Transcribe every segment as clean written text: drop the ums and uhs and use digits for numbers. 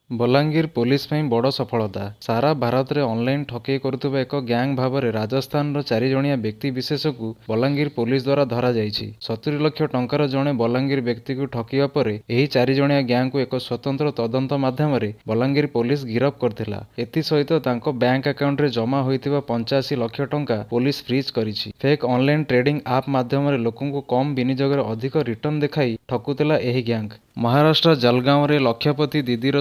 Balangir police ପାଇଁ ବଡ଼ ସଫଳତା। ସାରା ଭାରତରେ ଅନଲାଇନ୍ ଠକେଇ କରୁଥିବା ଏକ ଗ୍ୟାଙ୍ଗ ଭାବରେ ରାଜସ୍ଥାନର 4 ଜଣିଆ ବ୍ୟକ୍ତି ବିଶେଷକୁ ବଲାଙ୍ଗୀର ପୋଲିସ ଦ୍ୱାରା ଧରାଯାଇଛି। 70 ଲକ୍ଷ ଟଙ୍କାର ଜଣେ ବଲାଙ୍ଗୀର ବ୍ୟକ୍ତିକୁ ଠକିବା ପରେ ଏହି 4 ଜଣିଆ ଗ୍ୟାଙ୍ଗକୁ ଏକ ସ୍ୱତନ୍ତ୍ର ତଦନ୍ତ ମାଧ୍ୟମରେ ବଲାଙ୍ଗୀର ପୋଲିସ ଗିରଫ କରିଥିଲା। ଏଥିସହିତ ତାଙ୍କ ବ୍ୟାଙ୍କ ଆକାଉଣ୍ଟରେ ଜମା ହୋଇଥିବା 85 ଲକ୍ଷ ଟଙ୍କା ପୋଲିସ ଫ୍ରିଜ୍ କରିଛି। ଫେକ୍ ଅନଲାଇନ୍ ଟ୍ରେଡିଂ ଆପ୍ ମାଧ୍ୟମରେ ଲୋକଙ୍କୁ କମ୍ ବିନିଯୋଗରେ ଅଧିକ ରିଟର୍ଣ୍ଣ ଦେଖାଇ ଠକୁଥିଲା ଏହି ଗ୍ୟାଙ୍ଗ। ମହାରାଷ୍ଟ୍ର ଜଲଗାଓଁରେ ଲକ୍ଷପତି ଦିଦିର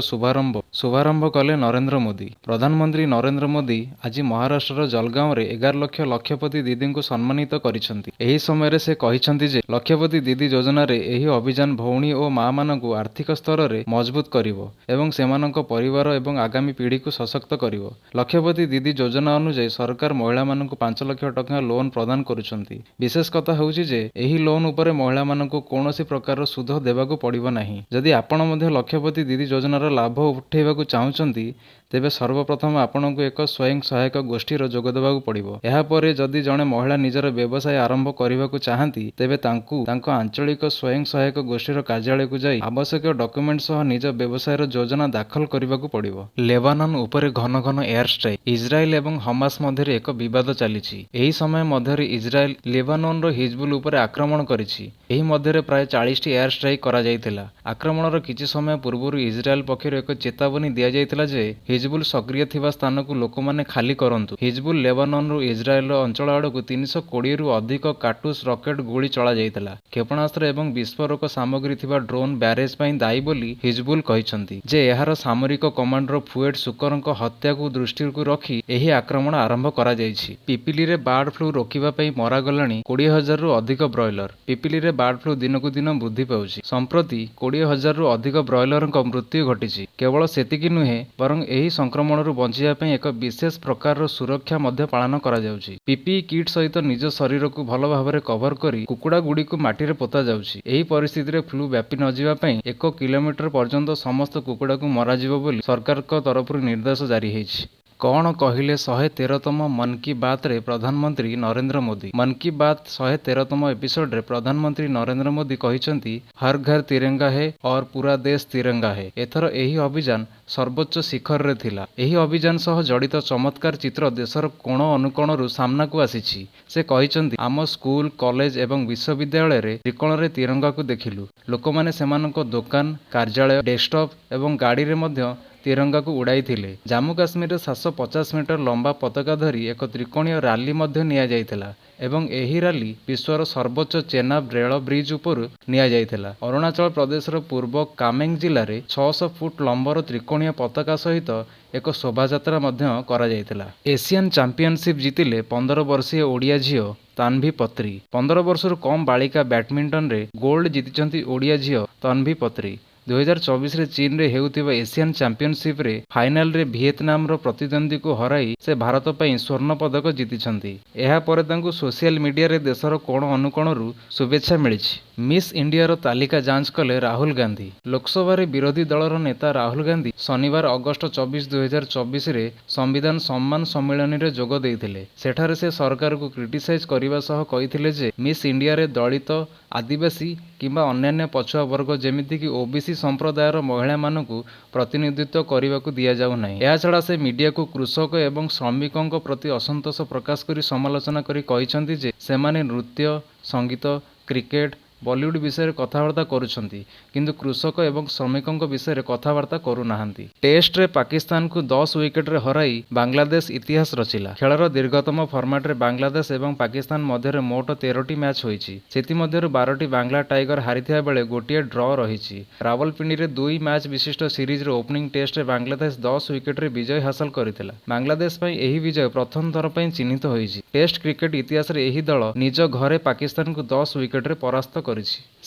ଶୁଭାରମ୍ଭ କଲେ ନରେନ୍ଦ୍ର ମୋଦି। ପ୍ରଧାନମନ୍ତ୍ରୀ ନରେନ୍ଦ୍ର ମୋଦି ଆଜି ମହାରାଷ୍ଟ୍ରର ଜଲଗାଓଁରେ 11 ଲକ୍ଷ ଲକ୍ଷପତି ଦିଦିଙ୍କୁ ସମ୍ମାନିତ କରିଛନ୍ତି। ଏହି ସମୟରେ ସେ କହିଛନ୍ତି ଯେ ଲକ୍ଷପତି ଦିଦି ଯୋଜନାରେ ଏହି ଅଭିଯାନ ଭଉଣୀ ଓ ମାମାନଙ୍କୁ ଆର୍ଥିକ ସ୍ତରରେ ମଜବୁତ କରିବ ଏବଂ ସେମାନଙ୍କ ପରିବାର ଏବଂ ଆଗାମୀ ପିଢ଼ିକୁ ସଶକ୍ତ କରିବ। ଲକ୍ଷପତି ଦିଦି ଯୋଜନା ଅନୁଯାୟୀ ସରକାର ମହିଳାମାନଙ୍କୁ 5 ଲକ୍ଷ ଟଙ୍କା ଲୋନ୍ ପ୍ରଦାନ କରୁଛନ୍ତି। ବିଶେଷ କଥା ହେଉଛି ଯେ ଏହି ଲୋନ୍ ଉପରେ ମହିଳାମାନଙ୍କୁ କୌଣସି ପ୍ରକାରର ସୁଧ ଦେବାକୁ ପଡ଼ିବ ନାହିଁ। ଯଦି ଆପଣ ମଧ୍ୟ ଲକ୍ଷପତି ଦିଦି ଯୋଜନାର ଲାଭ ଉଠାଇବାକୁ ଚାହୁଁଛନ୍ତି ତେବେ ସର୍ବପ୍ରଥମ ଆପଣଙ୍କୁ ଏକ ସ୍ୱୟଂ ସହାୟକ ଗୋଷ୍ଠୀର ଯୋଗ ଦେବାକୁ ପଡ଼ିବ। ଏହାପରେ ଯଦି ଜଣେ ମହିଳା ନିଜର ବ୍ୟବସାୟ ଆରମ୍ଭ କରିବାକୁ ଚାହାନ୍ତି ତେବେ ତାଙ୍କୁ ତାଙ୍କ ଆଞ୍ଚଳିକ ସ୍ୱୟଂ ସହାୟକ ଗୋଷ୍ଠୀର କାର୍ଯ୍ୟାଳୟକୁ ଯାଇ ଆବଶ୍ୟକୀୟ ଡକ୍ୟୁମେଣ୍ଟ ସହ ନିଜ ବ୍ୟବସାୟର ଯୋଜନା ଦାଖଲ କରିବାକୁ ପଡ଼ିବ। ଲେବାନନ ଉପରେ ଘନ ଘନ ଏୟାର ଷ୍ଟ୍ରାଇକ୍। ଇସ୍ରାଏଲ ଏବଂ ହମାସ ମଧ୍ୟରେ ଏକ ବିବାଦ ଚାଲିଛି। ଏହି ସମୟ ମଧ୍ୟରେ ଇସ୍ରାଏଲ ଲେବାନନର ହିଜବୁଲ ଉପରେ ଆକ୍ରମଣ କରିଛି। ଏହି ମଧ୍ୟରେ ପ୍ରାୟ 40ଟି ଏୟାର ଷ୍ଟ୍ରାଇକ୍ କରାଯାଇଥିଲା। ଆକ୍ରମଣର କିଛି ସମୟ ପୂର୍ବରୁ ଇସ୍ରାଏଲ ପକ୍ଷରୁ ଏକ ଚେତାବନୀ ଦିଆଯାଇଥିଲା ଯେ ହିଜବୁଲ ସକ୍ରିୟ ଥିବା ସ୍ଥାନକୁ ଲୋକମାନେ ଖାଲି କରନ୍ତୁ। ହିଜବୁଲ ଲେବାନନରୁ ଇସ୍ରାଏଲର ଅଞ୍ଚଳ ଆଡ଼କୁ 320ରୁ ଅଧିକ କାଟୁସ୍ ରକେଟ ଗୁଳି ଚଳାଯାଇଥିଲା। କ୍ଷେପଣାସ୍ତ୍ର ଏବଂ ବିସ୍ଫୋରକ ସାମଗ୍ରୀ ଥିବା ଡ୍ରୋନ୍ ବ୍ୟାରେଜ ପାଇଁ ଦାୟୀ ବୋଲି ହିଜବୁଲ କହିଛନ୍ତି ଯେ ଏହାର ସାମରିକ କମାଣ୍ଡର ଫୁଏଟ୍ ଶୁକରଙ୍କ ହତ୍ୟାକୁ ଦୃଷ୍ଟିକୁ ରଖି ଏହି ଆକ୍ରମଣ ଆରମ୍ଭ କରାଯାଇଛି। ପିପିଲିରେ ବାର୍ଡ ଫ୍ଲୁ ରୋକିବା ପାଇଁ ମରାଗଲାଣି 20,000ରୁ ଅଧିକ ବ୍ରଏଲର। ପିପିଲିରେ ବାର୍ଡ ଫ୍ଲୁ ଦିନକୁ ଦିନ ବୃଦ୍ଧି ପାଉଛି। ସମ୍ପ୍ରତି 20,000ରୁ ଅଧିକ ବ୍ରଏଲରଙ୍କ ମୃତ୍ୟୁ ଘଟିଛି। କେବଳ ସେତିକି ନୁହେଁ ବରଂ ଏହି ସଂକ୍ରମଣରୁ ବଞ୍ଚିବା ପାଇଁ ଏକ ବିଶେଷ ପ୍ରକାରର ସୁରକ୍ଷା ମଧ୍ୟ ପାଳନ କରାଯାଉଛି। ପିପିଇ କିଟ୍ ସହିତ ନିଜ ଶରୀରକୁ ଭଲ ଭାବରେ କଭର କରି କୁକୁଡ଼ାଗୁଡ଼ିକୁ ମାଟିରେ ପୋତା ଯାଉଛି। ଏହି ପରିସ୍ଥିତିରେ ଫ୍ଲୁ ବ୍ୟାପି ନଯିବା ପାଇଁ 1 କିଲୋମିଟର ପର୍ଯ୍ୟନ୍ତ ସମସ୍ତ କୁକୁଡ଼ାକୁ ମରାଯିବ ବୋଲି ସରକାରଙ୍କ ତରଫରୁ ନିର୍ଦ୍ଦେଶ ଜାରି ହୋଇଛି। କଣ କହିଲେ 113ତମ ମନ୍ କି ବାତ୍ରେ ପ୍ରଧାନମନ୍ତ୍ରୀ ନରେନ୍ଦ୍ର ମୋଦି। ମନ୍ କି ବାତ୍ 113ତମ ଏପିସୋଡରେ ପ୍ରଧାନମନ୍ତ୍ରୀ ନରେନ୍ଦ୍ର ମୋଦି କହିଛନ୍ତି ହର୍ ଘର ତିରଙ୍ଗା ହେ ଔର ପୁରା ଦେଶ ତିରଙ୍ଗା ହେ। ଏଥର ଏହି ଅଭିଯାନ ସର୍ବୋଚ୍ଚ ଶିଖରରେ ଥିଲା। ଏହି ଅଭିଯାନ ସହ ଜଡ଼ିତ ଚମତ୍କାର ଚିତ୍ର ଦେଶର କୋଣ ଅନୁକୋଣରୁ ସାମ୍ନାକୁ ଆସିଛି। ସେ କହିଛନ୍ତି ଆମ ସ୍କୁଲ କଲେଜ ଏବଂ ବିଶ୍ୱବିଦ୍ୟାଳୟରେ ତ୍ରିକୋଣରେ ତିରଙ୍ଗାକୁ ଦେଖିଲୁ। ଲୋକମାନେ ସେମାନଙ୍କ ଦୋକାନ କାର୍ଯ୍ୟାଳୟ ଡେସ୍କଟପ୍ ଏବଂ ଗାଡ଼ିରେ ମଧ୍ୟ ତିରଙ୍ଗାକୁ ଉଡ଼ାଇଥିଲେ। ଜାମ୍ମୁ କାଶ୍ମୀରରେ 750 ମିଟର ଲମ୍ବା ପତାକା ଧରି ଏକ ତ୍ରିକୋଣୀୟ ରାଲି ମଧ୍ୟ ନିଆଯାଇଥିଲା ଏବଂ ଏହି ରାଲି ବିଶ୍ୱର ସର୍ବୋଚ୍ଚ ଚେନାବ ରେଳ ବ୍ରିଜ ଉପରୁ ନିଆଯାଇଥିଲା। ଅରୁଣାଚଳ ପ୍ରଦେଶର ପୂର୍ବ କାମେଙ୍ଗ ଜିଲ୍ଲାରେ 600 ଫୁଟ ଲମ୍ବର ତ୍ରିକୋଣୀୟ ପତାକା ସହିତ ଏକ ଶୋଭାଯାତ୍ରା ମଧ୍ୟ କରାଯାଇଥିଲା। ଏସିଆନ୍ ଚାମ୍ପିଅନସିପ୍ ଜିତିଲେ 15 ବର୍ଷୀୟ ଓଡ଼ିଆ ଝିଅ ତାନଭି ପତ୍ରୀ। 15 ବର୍ଷରୁ କମ୍ ବାଳିକା ବ୍ୟାଡମିଣ୍ଟନରେ ଗୋଲ୍ଡ ଜିତିଛନ୍ତି ଓଡ଼ିଆ ଝିଅ ତନଭି ପତ୍ରୀ। 2024ରେ ଚୀନରେ ହେଉଥିବା ଏସିଆନ୍ ଚାମ୍ପିଅନସିପ୍ରେ ଫାଇନାଲରେ ଭିଏତନାମର ପ୍ରତିଦ୍ୱନ୍ଦ୍ୱୀକୁ ହରାଇ ସେ ଭାରତ ପାଇଁ ସ୍ୱର୍ଣ୍ଣ ପଦକ ଜିତିଛନ୍ତି। ଏହାପରେ ତାଙ୍କୁ ସୋସିଆଲ ମିଡିଆରେ ଦେଶର କୋଣ ଅନୁକୋଣରୁ ଶୁଭେଚ୍ଛା ମିଳିଛି। ମିସ୍ ଇଣ୍ଡିଆର ତାଲିକା ଯାଞ୍ଚ କଲେ ରାହୁଲ ଗାନ୍ଧୀ। ଲୋକସଭାରେ ବିରୋଧୀ ଦଳର ନେତା ରାହୁଲ ଗାନ୍ଧୀ ଶନିବାର ଅଗଷ୍ଟ 24, 2024ରେ ସମ୍ବିଧାନ ସମ୍ମାନ ସମ୍ମିଳନୀରେ ଯୋଗ ଦେଇଥିଲେ। ସେଠାରେ ସେ ସରକାରକୁ କ୍ରିଟିସାଇଜ କରିବା ସହ କହିଥିଲେ ଯେ ମିସ୍ ଇଣ୍ଡିଆରେ ଦଳିତ ଆଦିବାସୀ କିମ୍ବା ଅନ୍ୟାନ୍ୟ ପଛୁଆ ବର୍ଗ ଯେମିତିକି ଓବିସି ସମ୍ପ୍ରଦାୟର ମହିଳାମାନଙ୍କୁ ପ୍ରତିନିଧିତ୍ୱ କରିବାକୁ ଦିଆଯାଉନାହିଁ। ଏହାଛଡ଼ା ସେ ମିଡିଆକୁ କୃଷକ ଏବଂ ଶ୍ରମିକଙ୍କ ପ୍ରତି ଅସନ୍ତୋଷ ପ୍ରକାଶ କରି ସମାଲୋଚନା କରି କହିଛନ୍ତି ଯେ ସେମାନେ ନୃତ୍ୟ ସଙ୍ଗୀତ କ୍ରିକେଟ ବଲିଉଡ୍ ବିଷୟରେ କଥାବାର୍ତ୍ତା କରୁଛନ୍ତି କିନ୍ତୁ କୃଷକ ଏବଂ ଶ୍ରମିକଙ୍କ ବିଷୟରେ କଥାବାର୍ତ୍ତା କରୁନାହାନ୍ତି। ଟେଷ୍ଟରେ ପାକିସ୍ତାନକୁ 10 ୱିକେଟରେ ହରାଇ ବାଂଲାଦେଶ ଇତିହାସ ରଚିଲା। ଖେଳର ଦୀର୍ଘତମ ଫର୍ମାଟରେ ବାଂଲାଦେଶ ଏବଂ ପାକିସ୍ତାନ ମଧ୍ୟରେ ମୋଟ 13ଟି ମ୍ୟାଚ୍ ହୋଇଛି। ସେଥିମଧ୍ୟରୁ 12ଟି ବାଂଲା ଟାଇଗର ହାରିଥିବା ବେଳେ ଗୋଟିଏ ଡ୍ର ରହିଛି। ରାୱଲପିଣ୍ଡିରେ 2 ମ୍ୟାଚ୍ ବିଶିଷ୍ଟ ସିରିଜର ଓପନିଂ ଟେଷ୍ଟରେ ବାଂଲାଦେଶ 10 ୱିକେଟରେ ବିଜୟ ହାସଲ କରିଥିଲା। ବାଂଲାଦେଶ ପାଇଁ ଏହି ବିଜୟ ପ୍ରଥମ ଥର ପାଇଁ ଚିହ୍ନିତ ହୋଇଛି। ଟେଷ୍ଟ କ୍ରିକେଟ ଇତିହାସରେ ଏହି ଦଳ ନିଜ ଘରେ ପାକିସ୍ତାନକୁ 10 ୱିକେଟରେ ପରାସ୍ତ କରିଛି।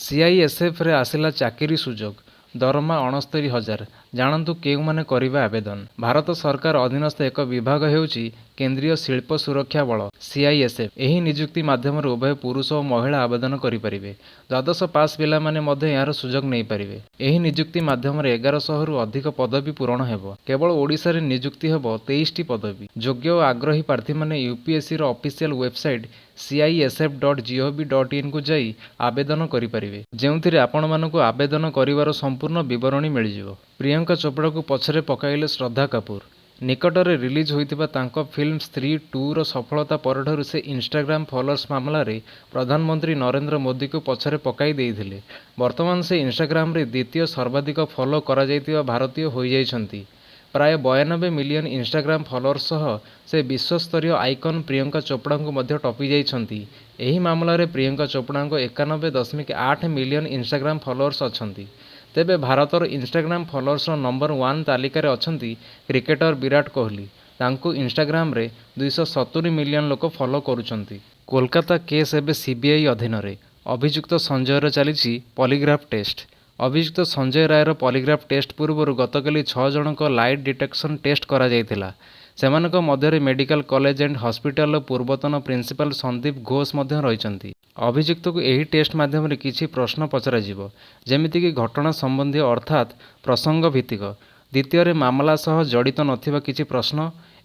ସିଆଇଏସ୍ଏଫରେ ଆସିଲା ଚାକିରି ସୁଯୋଗ। ଦରମା 69,000। ଜାଣନ୍ତୁ କେଉଁମାନେ କରିବେ ଆବେଦନ। ଭାରତ ସରକାର ଅଧୀନସ୍ଥ ଏକ ବିଭାଗ ହେଉଛି କେନ୍ଦ୍ରୀୟ ଶିଳ୍ପ ସୁରକ୍ଷା ବଳ ସିଆଇଏସ୍ଏଫ୍। ଏହି ନିଯୁକ୍ତି ମାଧ୍ୟମରେ ଉଭୟ ପୁରୁଷ ଓ ମହିଳା ଆବେଦନ କରିପାରିବେ। ଦ୍ୱାଦଶ ପାସ୍ ପିଲାମାନେ ମଧ୍ୟ ଏହାର ସୁଯୋଗ ନେଇପାରିବେ। ଏହି ନିଯୁକ୍ତି ମାଧ୍ୟମରେ 1100ରୁ ଅଧିକ ପଦବୀ ପୂରଣ ହେବ। କେବଳ ଓଡ଼ିଶାରେ ନିଯୁକ୍ତି ହେବ 23ଟି ପଦବୀ। ଯୋଗ୍ୟ ଓ ଆଗ୍ରହୀ ପ୍ରାର୍ଥୀମାନେ ୟୁପିଏସ୍ସିର ଅଫିସିଆଲ ୱେବସାଇଟ୍ CISF.gov.in କୁ ଯାଇ ଆବେଦନ କରିପାରିବେ, ଯେଉଁଥିରେ ଆପଣମାନଙ୍କୁ ଆବେଦନ କରିବାର ସମ୍ପୂର୍ଣ୍ଣ ବିବରଣୀ ମିଳିଯିବ। ପ୍ରିୟଙ୍କା ଚୋପ୍ରାଙ୍କୁ ପଛରେ ପକାଇଲେ ଶ୍ରଦ୍ଧା କାପୁର। ନିକଟରେ ରିଲିଜ୍ ହୋଇଥିବା ତାଙ୍କ ଫିଲ୍ମ ସ୍ତ୍ରୀ 2ର ସଫଳତା ପରଠାରୁ ସେ ଇନ୍ଷ୍ଟାଗ୍ରାମ ଫଲୋଅର୍ସ ମାମଲାରେ ପ୍ରଧାନମନ୍ତ୍ରୀ ନରେନ୍ଦ୍ର ମୋଦିଙ୍କୁ ପଛରେ ପକାଇ ଦେଇଥିଲେ। ବର୍ତ୍ତମାନ ସେ ଇନ୍ଷ୍ଟାଗ୍ରାମରେ ଦ୍ୱିତୀୟ ସର୍ବାଧିକ ଫଲୋ କରାଯାଇଥିବା ଭାରତୀୟ ହୋଇଯାଇଛନ୍ତି। ପ୍ରାୟ 92 ମିଲିୟନ ଇନ୍ଷ୍ଟାଗ୍ରାମ ଫଲୋଅର୍ସ ସହ ସେ ବିଶ୍ୱସ୍ତରୀୟ ଆଇକନ୍ ପ୍ରିୟଙ୍କା ଚୋପ୍ରାଙ୍କୁ ମଧ୍ୟ ଟପି ଯାଇଛନ୍ତି। ଏହି ମାମଲାରେ ପ୍ରିୟଙ୍କା ଚୋପ୍ରାଙ୍କ 91.8 ମିଲିୟନ ଇନ୍ଷ୍ଟାଗ୍ରାମ ଫଲୋଅର୍ସ ଅଛନ୍ତି। ତେବେ ଭାରତର ଇନ୍ଷ୍ଟାଗ୍ରାମ ଫଲୋଅର୍ସର ନମ୍ବର 1 ତାଲିକାରେ ଅଛନ୍ତି କ୍ରିକେଟର ବିରାଟ କୋହଲି। ତାଙ୍କୁ ଇନ୍ଷ୍ଟାଗ୍ରାମରେ 270 ମିଲିୟନ ଲୋକ ଫଲୋ କରୁଛନ୍ତି। କୋଲକାତା କେସ୍ ଏବେ CBI ଅଧୀନରେ। ଅଭିଯୁକ୍ତ ସଞ୍ଜୟର ଚାଲିଛି ପଲିଗ୍ରାଫ ଟେଷ୍ଟ। ଅଭିଯୁକ୍ତ ସଞ୍ଜୟ ରାୟର ପଲିଗ୍ରାଫ ଟେଷ୍ଟ ପୂର୍ବରୁ ଗତକାଲି 6 ଜଣଙ୍କ ଲାଇଟ୍ ଡିଟେକ୍ସନ ଟେଷ୍ଟ କରାଯାଇଥିଲା। ସେମାନଙ୍କ ମଧ୍ୟରେ ମେଡିକାଲ କଲେଜ ଆଣ୍ଡ ହସ୍ପିଟାଲର ପୂର୍ବତନ ପ୍ରିନ୍ସିପାଲ ସନ୍ଦୀପ ଘୋଷ ମଧ୍ୟ ରହିଛନ୍ତି। ଅଭିଯୁକ୍ତକୁ ଏହି ଟେଷ୍ଟ ମାଧ୍ୟମରେ କିଛି ପ୍ରଶ୍ନ ପଚରାଯିବ, ଯେମିତିକି ଘଟଣା ସମ୍ବନ୍ଧୀୟ ଅର୍ଥାତ୍ ପ୍ରସଙ୍ଗ ଭିତ୍ତିକ। ଦ୍ୱିତୀୟରେ ମାମଲା ସହ ଜଡ଼ିତ ନଥିବା କିଛି ପ୍ରଶ୍ନ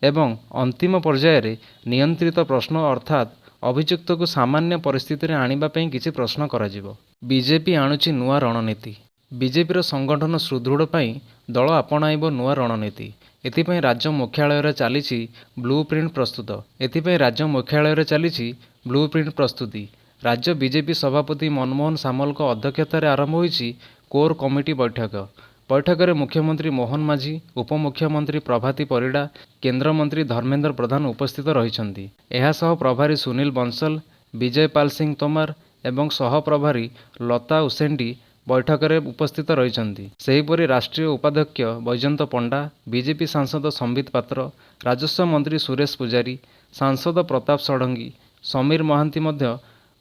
ଏବଂ ଅନ୍ତିମ ପର୍ଯ୍ୟାୟରେ ନିୟନ୍ତ୍ରିତ ପ୍ରଶ୍ନ ଅର୍ଥାତ୍ ଅଭିଯୁକ୍ତକୁ ସାମାନ୍ୟ ପରିସ୍ଥିତିରେ ଆଣିବା ପାଇଁ କିଛି ପ୍ରଶ୍ନ କରାଯିବ। ବିଜେପି ଆଣୁଛି ନୂଆ ରଣନୀତି। ବିଜେପିର ସଂଗଠନ ସୁଦୃଢ଼ ପାଇଁ ଦଳ ଆପଣାଇବ ନୂଆ ରଣନୀତି। ଏଥିପାଇଁ ରାଜ୍ୟ ମୁଖ୍ୟାଳୟରେ ଚାଲିଛି ବ୍ଲୁ ପ୍ରିଣ୍ଟ ପ୍ରସ୍ତୁତି। ରାଜ୍ୟ ବିଜେପି ସଭାପତି ମନମୋହନ ସାମଲଙ୍କ ଅଧ୍ୟକ୍ଷତାରେ ଆରମ୍ଭ ହୋଇଛି କୋର୍ କମିଟି ବୈଠକ। ବୈଠକରେ ମୁଖ୍ୟମନ୍ତ୍ରୀ ମୋହନ ମାଝୀ, ଉପମୁଖ୍ୟମନ୍ତ୍ରୀ ପ୍ରଭାତୀ ପରିଡ଼ା, କେନ୍ଦ୍ରମନ୍ତ୍ରୀ ଧର୍ମେନ୍ଦ୍ର ପ୍ରଧାନ ଉପସ୍ଥିତ ରହିଛନ୍ତି। ଏହାସହ ପ୍ରଭାରୀ ସୁନୀଲ ବଂଶଲ, ବିଜୟ ପାଲ ସିଂ ତୋମାର ଏବଂ ସହପ୍ରଭାରୀ ଲତା ଉସେଣ୍ଡି ବୈଠକରେ ଉପସ୍ଥିତ ରହିଛନ୍ତି। ସେହିପରି ରାଷ୍ଟ୍ରୀୟ ଉପାଧ୍ୟକ୍ଷ ବୈଜୟନ୍ତ ପଣ୍ଡା, ବିଜେପି ସାଂସଦ ସମ୍ବିତ ପାତ୍ର, ରାଜସ୍ୱ ମନ୍ତ୍ରୀ ସୁରେଶ ପୂଜାରୀ, ସାଂସଦ ପ୍ରତାପ ଷଡ଼ଙ୍ଗୀ, ସମୀର ମହାନ୍ତି ମଧ୍ୟ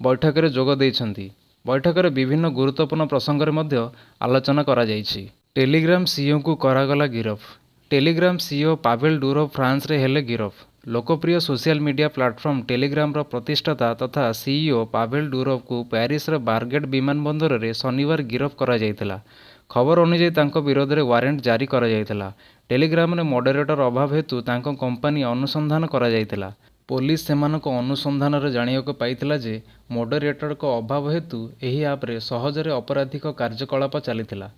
ବୈଠକରେ ଯୋଗ ଦେଇଛନ୍ତି। ବୈଠକରେ ବିଭିନ୍ନ ଗୁରୁତ୍ୱପୂର୍ଣ୍ଣ ପ୍ରସଙ୍ଗରେ ମଧ୍ୟ ଆଲୋଚନା କରାଯାଇଛି। ଟେଲିଗ୍ରାମ ସିଇଓଙ୍କୁ କରାଗଲା ଗିରଫ। ଟେଲିଗ୍ରାମ ସିଇଓ ପାଭେଲ ଡୁରୋଭ ଫ୍ରାନ୍ସରେ ହେଲେ ଗିରଫ। ଲୋକପ୍ରିୟ ସୋସିଆଲ ମିଡିଆ ପ୍ଲାଟଫର୍ମ ଟେଲିଗ୍ରାମର ପ୍ରତିଷ୍ଠାତା ତଥା ସିଇଓ ପାଭେଲ ଡୁରୋଭଙ୍କୁ ପ୍ୟାରିସର ବାରଗେଟ୍ ବିମାନବନ୍ଦରରେ ଶନିବାର ଗିରଫ କରାଯାଇଥିଲା। ଖବର ଅନୁଯାୟୀ ତାଙ୍କ ବିରୋଧରେ ୱାରେଣ୍ଟ ଜାରି କରାଯାଇଥିଲା। ଟେଲିଗ୍ରାମରେ ମଡେରେଟର ଅଭାବ ହେତୁ ତାଙ୍କ କମ୍ପାନୀ ଅନୁସନ୍ଧାନ କରାଯାଇଥିଲା। ପୋଲିସ ସେମାନଙ୍କ ଅନୁସନ୍ଧାନରେ ଜାଣିବାକୁ ପାଇଥିଲା ଯେ ମଡେରେଟରଙ୍କ ଅଭାବ ହେତୁ ଏହି ଆପ୍ରେ ସହଜରେ ଅପରାଧିକ କାର୍ଯ୍ୟକଳାପ ଚାଲିଥିଲା।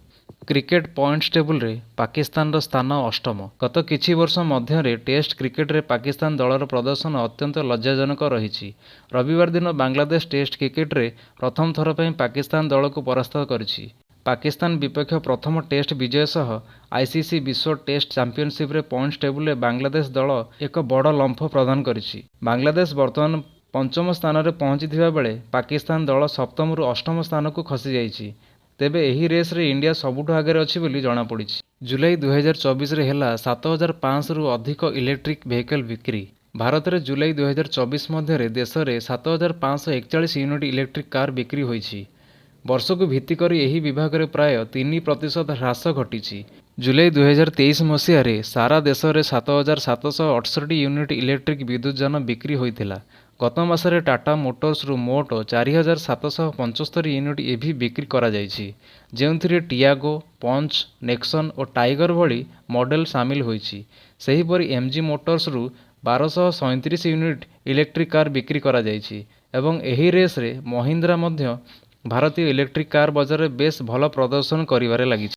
କ୍ରିକେଟ ପଏଣ୍ଟସ୍ ଟେବୁଲରେ ପାକିସ୍ତାନର ସ୍ଥାନ 8ମ। ଗତ କିଛି ବର୍ଷ ମଧ୍ୟରେ ଟେଷ୍ଟ କ୍ରିକେଟରେ ପାକିସ୍ତାନ ଦଳର ପ୍ରଦର୍ଶନ ଅତ୍ୟନ୍ତ ଲଜ୍ଜାଜନକ ରହିଛି। ରବିବାର ଦିନ ବାଂଲାଦେଶ ଟେଷ୍ଟ କ୍ରିକେଟରେ ପ୍ରଥମ ଥର ପାଇଁ ପାକିସ୍ତାନ ଦଳକୁ ପରାସ୍ତ କରିଛି। ପାକିସ୍ତାନ ବିପକ୍ଷ ପ୍ରଥମ ଟେଷ୍ଟ ବିଜୟ ସହ ICC ବିଶ୍ୱ ଟେଷ୍ଟ ଚାମ୍ପିଅନସିପ୍ରେ ପଏଣ୍ଟସ୍ ଟେବୁଲରେ ବାଂଲାଦେଶ ଦଳ ଏକ ବଡ଼ ଲମ୍ଫ ପ୍ରଦାନ କରିଛି। ବାଂଲାଦେଶ ବର୍ତ୍ତମାନ 5ମ ସ୍ଥାନରେ ପହଞ୍ଚିଥିବା ବେଳେ ପାକିସ୍ତାନ ଦଳ 7ମରୁ 8ମ ସ୍ଥାନକୁ ଖସିଯାଇଛି। ତେବେ ଏହି ରେସ୍ରେ ଇଣ୍ଡିଆ ସବୁଠୁ ଆଗରେ ଅଛି ବୋଲି ଜଣାପଡ଼ିଛି। ଜୁଲାଇ 2024ରେ ହେଲା 7500ରୁ ଅଧିକ ଇଲେକ୍ଟ୍ରିକ୍ ଭେହିକଲ ବିକ୍ରି। ଭାରତରେ ଜୁଲାଇ 2024 ମଧ୍ୟରେ ଦେଶରେ 7541 ୟୁନିଟ୍ ଇଲେକ୍ଟ୍ରିକ୍ କାର୍ ବିକ୍ରି ହୋଇଛି। ବର୍ଷକୁ ଭିତ୍ତି କରି ଏହି ବିଭାଗରେ ପ୍ରାୟ 3% ହ୍ରାସ ଘଟିଛି। ଜୁଲାଇ 2023 ମସିହାରେ ସାରା ଦେଶରେ 7768 ୟୁନିଟ୍ ଇଲେକ୍ଟ୍ରିକ୍ ବିଦ୍ୟୁତଯାନ ବିକ୍ରି ହୋଇଥିଲା। ଗତ ମାସରେ ଟାଟା ମୋଟର୍ସରୁ ମୋଟ 4775 ୟୁନିଟ୍ EV ବିକ୍ରି କରାଯାଇଛି, ଯେଉଁଥିରେ ଟିଆଗୋ, ପଞ୍ଚ, ନେକ୍ସନ୍ ଓ ଟାଇଗର ଭଳି ମଡେଲ ସାମିଲ ହୋଇଛି। ସେହିପରି MG ମୋଟର୍ସରୁ 1237 ୟୁନିଟ୍ ଇଲେକ୍ଟ୍ରିକ୍ କାର୍ ବିକ୍ରି କରାଯାଇଛି ଏବଂ ଏହି ରେସ୍ରେ ମହିନ୍ଦ୍ରା ମଧ୍ୟ ଭାରତୀୟ ଇଲେକ୍ଟ୍ରିକ୍ କାର୍ ବଜାରରେ ବେଶ୍ ଭଲ ପ୍ରଦର୍ଶନ କରିବାରେ ଲାଗିଛି।